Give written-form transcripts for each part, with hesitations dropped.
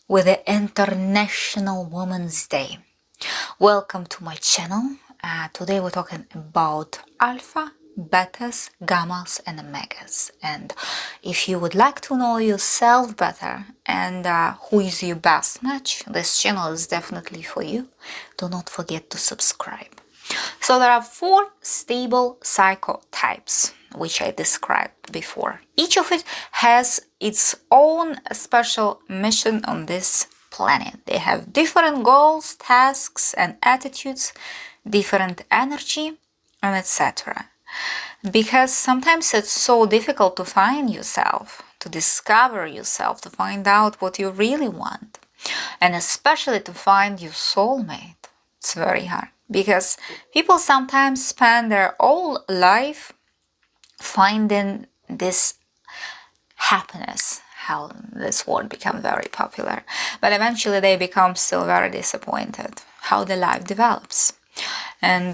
with the International Women's Day. Welcome to my channel. Today we're talking about alpha, betas, gammas, and omegas. And if you would like to know yourself better and who is your best match, this channel is definitely for you. Do not forget to subscribe. So there are 4 stable psychotypes, which I described before. Each of it has its own special mission on this planet. They have different goals, tasks, and attitudes, different energy, and etc. Because sometimes it's so difficult to find yourself, to discover yourself, to find out what you really want, and especially to find your soulmate. It's very hard because people sometimes spend their whole life finding this happiness, how this word become very popular, but eventually they become still very disappointed how the life develops. And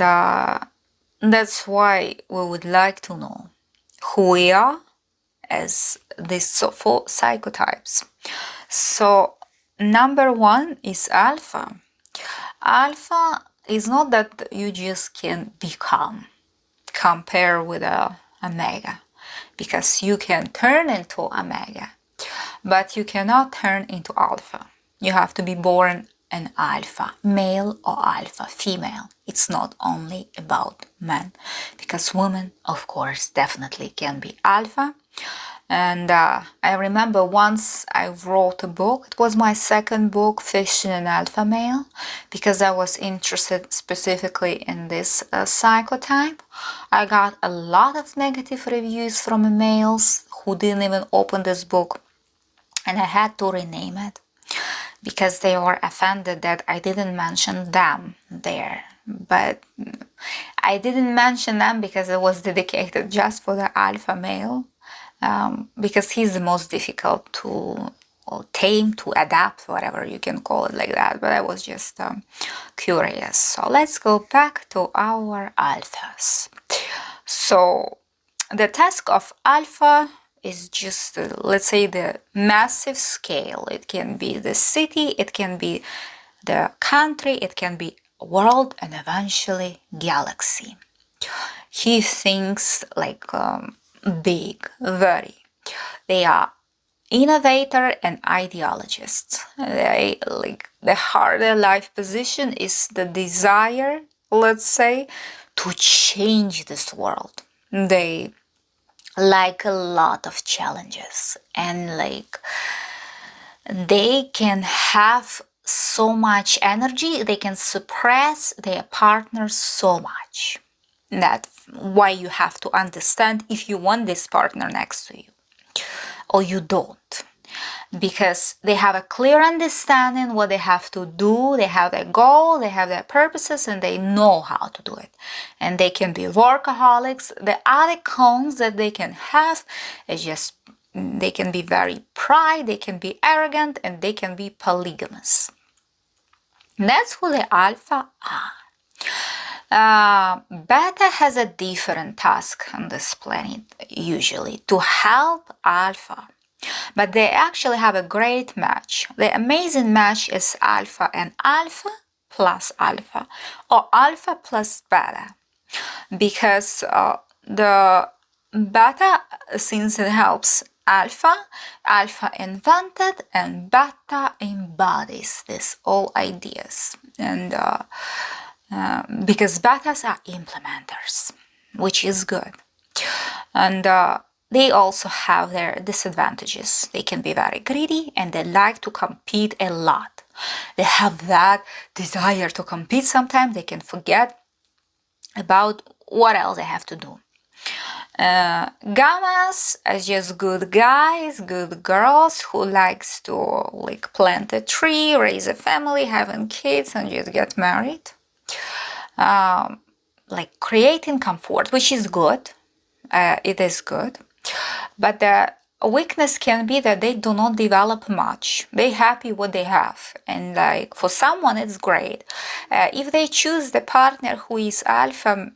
that's why we would like to know who we are as these 4 psychotypes. So number 1 is alpha. Alpha is not that you just can become, compare with a omega, because you can turn into omega, but you cannot turn into alpha. You have to be born an alpha male or alpha female. It's not only about men, because women, of course, definitely can be alpha. And I remember once I wrote a book. It was my second book, Fishing an Alpha Male, because I was interested specifically in this psychotype. I got a lot of negative reviews from males who didn't even open this book, and I had to rename it because they were offended that I didn't mention them there. But I didn't mention them because it was dedicated just for the alpha male. Because he's the most difficult to tame, to adapt, whatever you can call it like that. But I was just curious. So let's go back to our alphas. So the task of alpha is just, let's say, the massive scale. It can be the city, it can be the country, it can be world, and eventually galaxy. He thinks like big, very. They are innovator and ideologists. They like the harder life position is the desire, let's say, to change this world. They like a lot of challenges, and like they can have so much energy, they can suppress their partners so much. That's why you have to understand if you want this partner next to you or you don't, because they have a clear understanding what they have to do. They have their goal, they have their purposes, and they know how to do it. And they can be workaholics. The other cons that they can have is just they can be very pride, they can be arrogant, and they can be polygamous. That's who the alpha are. Beta has a different task on this planet, usually, to help alpha. But they actually have a great match. The amazing match is alpha and alpha plus alpha, or alpha plus beta. Because the beta, since it helps alpha, alpha invented and beta embodies these all ideas. And because betas are implementers, which is good. And they also have their disadvantages. They can be very greedy and they like to compete a lot. They have that desire to compete. Sometimes they can forget about what else they have to do. Gammas are just good guys, good girls who likes to like plant a tree, raise a family, having kids, and just get married. Like creating comfort, which is good. It is good. But the weakness can be that they do not develop much. They happy what they have. And like for someone it's great. If they choose the partner who is alpha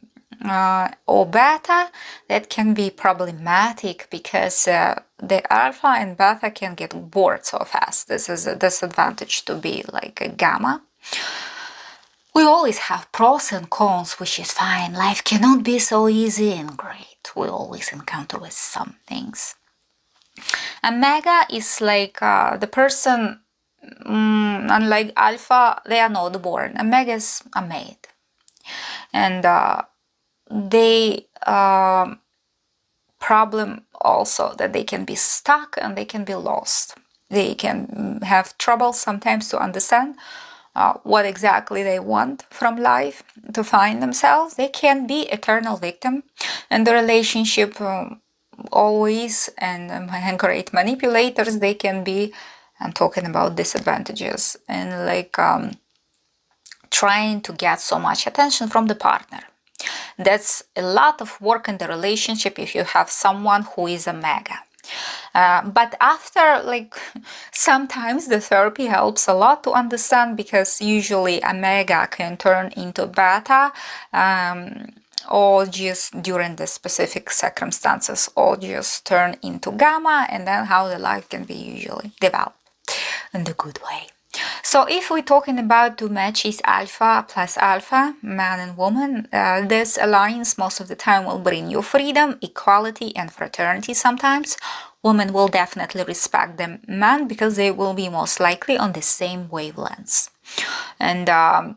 or beta, that can be problematic because the alpha and beta can get bored so fast. This is a disadvantage to be like a gamma. We always have pros and cons, which is fine. Life cannot be so easy and great. We always encounter with some things. A mega is like the person, unlike alpha, they are not born. A megas are made. And they problem also that they can be stuck and they can be lost. They can have trouble sometimes to understand what exactly they want from life, to find themselves. They can be eternal victim in the relationship always, and great manipulators. They can be, I'm talking about disadvantages, and like trying to get so much attention from the partner. That's a lot of work in the relationship if you have someone who is a mega. But after, like, sometimes the therapy helps a lot to understand, because usually a mega can turn into beta, or just during the specific circumstances, or just turn into gamma, and then how the life can be usually developed in the good way. So if we're talking about two matches, alpha plus alpha, man and woman, this alliance most of the time will bring you freedom, equality, and fraternity sometimes. Women will definitely respect the man because they will be most likely on the same wavelengths. And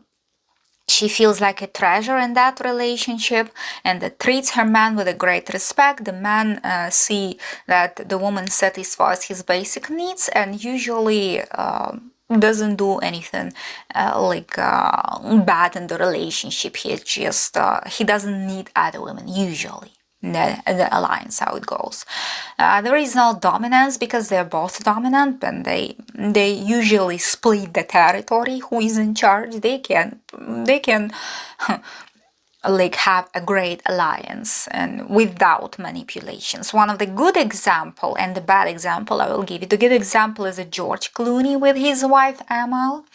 she feels like a treasure in that relationship, and treats her man with a great respect. The man see that the woman satisfies his basic needs, and usually doesn't do anything bad in the relationship. He doesn't need other women usually. The alliance, how it goes. There is no dominance because they're both dominant, and they usually split the territory. Who is in charge? They can like have a great alliance and without manipulations. One of the good example and the bad example I will give you. The good example is a George Clooney with his wife Amal.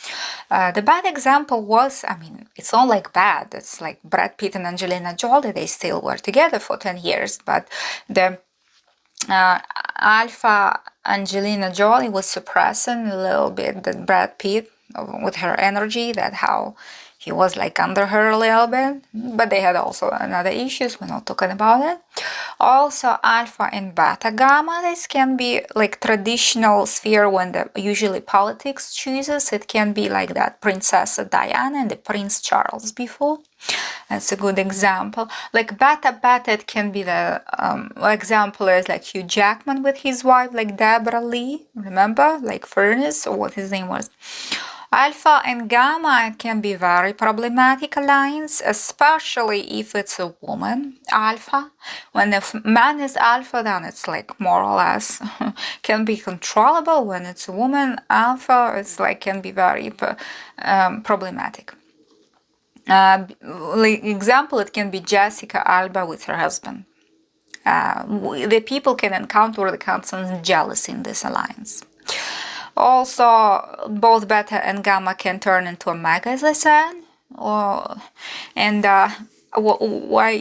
The bad example was, I mean, it's not like bad. It's like Brad Pitt and Angelina Jolie. They still were together for 10 years, but the alpha Angelina Jolie was suppressing a little bit that Brad Pitt with her energy, that how he was like under her a little bit, but they had also another issues. We're not talking about it. Also, alpha and beta gamma, this can be like traditional sphere when the usually politics chooses. It can be like that Princess Diana and the Prince Charles before. That's a good example. Like beta, it can be the example is like Hugh Jackman with his wife, like Deborah Lee, remember? Like Furnace, or what his name was. Alpha and gamma, it can be very problematic alliance, especially if it's a woman alpha. When the man is alpha, then it's like more or less can be controllable. When it's a woman alpha, it's like can be very problematic. Example, it can be Jessica Alba with her husband. The people can encounter the constant jealousy in this alliance. Also, both beta and gamma can turn into omega, as I said. I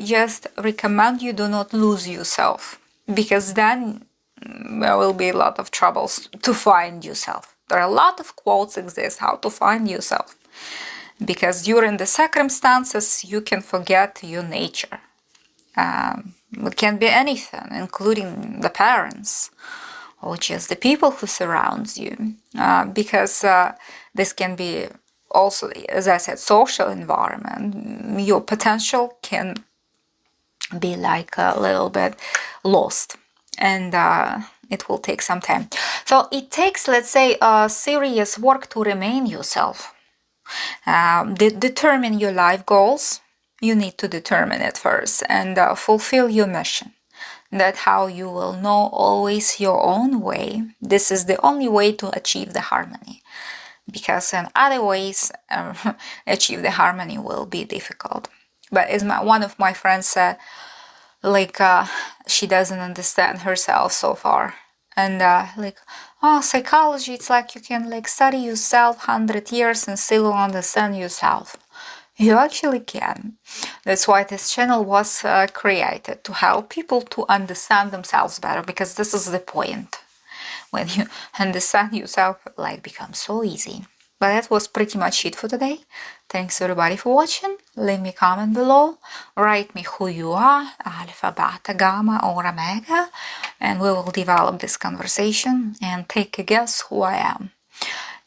just recommend you do not lose yourself, because then there will be a lot of troubles to find yourself. There are a lot of quotes exist how to find yourself, because during the circumstances you can forget your nature. It can be anything, including the parents, or just the people who surrounds you, because this can be also, as I said, social environment. Your potential can be like a little bit lost, and it will take some time. So it takes, let's say, serious work to remain yourself. Determine your life goals. You need to determine it first and fulfill your mission. That's how you will know always your own way. This is the only way to achieve the harmony, because in other ways achieve the harmony will be difficult. But as one of my friends said, like she doesn't understand herself so far, and psychology, it's like you can like study yourself 100 years and still don't understand yourself. You actually can. That's why this channel was created, to help people to understand themselves better, because this is the point. When you understand yourself, life becomes so easy. But that was pretty much it for today. Thanks everybody for watching. Leave me a comment below. Write me who you are, alpha, beta, gamma, or omega, and we will develop this conversation and take a guess who I am.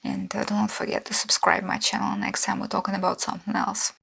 And don't forget to subscribe my channel. Next time we're talking about something else.